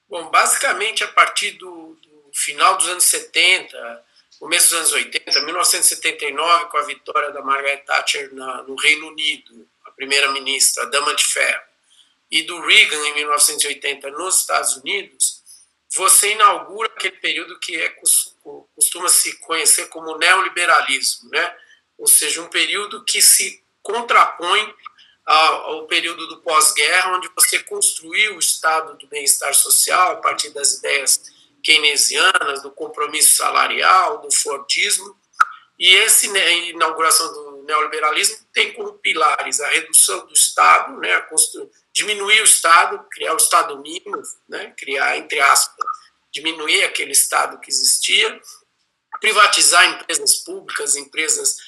Bom, basicamente, a partir do final dos anos 70, começo dos anos 80, 1979, com a vitória da Margaret Thatcher no Reino Unido, a primeira-ministra, a Dama de Ferro, e do Reagan, em 1980, nos Estados Unidos, você inaugura aquele período que costuma se conhecer como neoliberalismo, né? Ou seja, um período que se contrapõe ao período do pós-guerra, onde você construiu o estado do bem-estar social a partir das ideias keynesianas, do compromisso salarial, do Fordismo, e essa inauguração do neoliberalismo tem como pilares a redução do Estado, né, diminuir o Estado, criar o Estado mínimo, né, criar, entre aspas, diminuir aquele Estado que existia, privatizar empresas públicas, empresas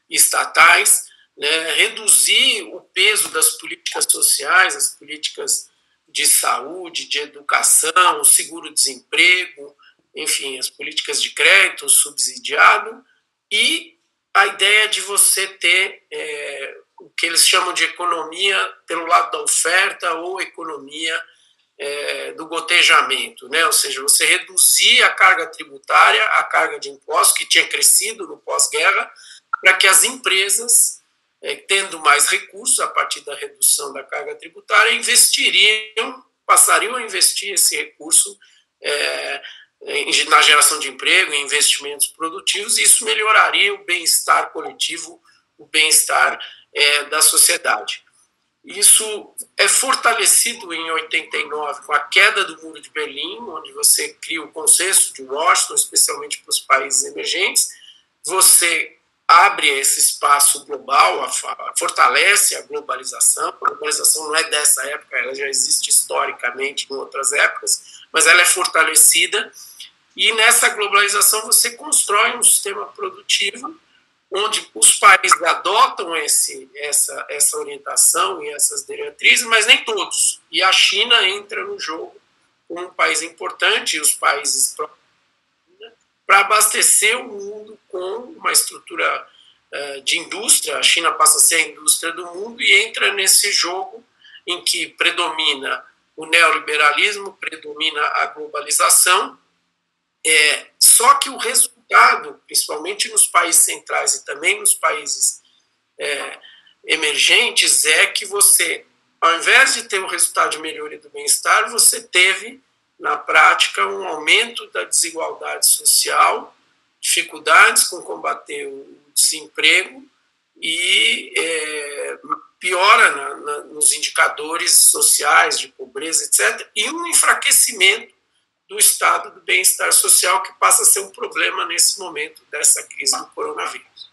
estatais, né, reduzir o peso das políticas sociais, as políticas de saúde, de educação, o seguro-desemprego, enfim, as políticas de crédito subsidiado, e a ideia de você ter o que eles chamam de economia pelo lado da oferta ou economia do gotejamento, né? Ou seja, você reduzir a carga tributária, a carga de impostos, que tinha crescido no pós-guerra, para que as empresas, tendo mais recursos a partir da redução da carga tributária, passariam a investir esse recurso na geração de emprego, em investimentos produtivos, e isso melhoraria o bem-estar coletivo, o bem-estar da sociedade. Isso é fortalecido em 89 com a queda do Muro de Berlim, onde você cria o consenso de Washington, especialmente para os países emergentes, você abre esse espaço global, fortalece a globalização. A globalização não é dessa época, ela já existe historicamente em outras épocas, mas ela é fortalecida, e nessa globalização você constrói um sistema produtivo onde os países adotam essa orientação e essas diretrizes, mas nem todos. E a China entra no jogo como um país importante, e os países para abastecer o mundo com uma estrutura de indústria. A China passa a ser a indústria do mundo e entra nesse jogo em que predomina o neoliberalismo, predomina a globalização, só que o resultado, principalmente nos países centrais e também nos países emergentes, é que você, ao invés de ter um resultado de melhoria do bem-estar, você teve, na prática, um aumento da desigualdade social, dificuldades com combater o desemprego e piora nos indicadores sociais de pobreza, etc., e um enfraquecimento do estado do bem-estar social, que passa a ser um problema nesse momento dessa crise do coronavírus.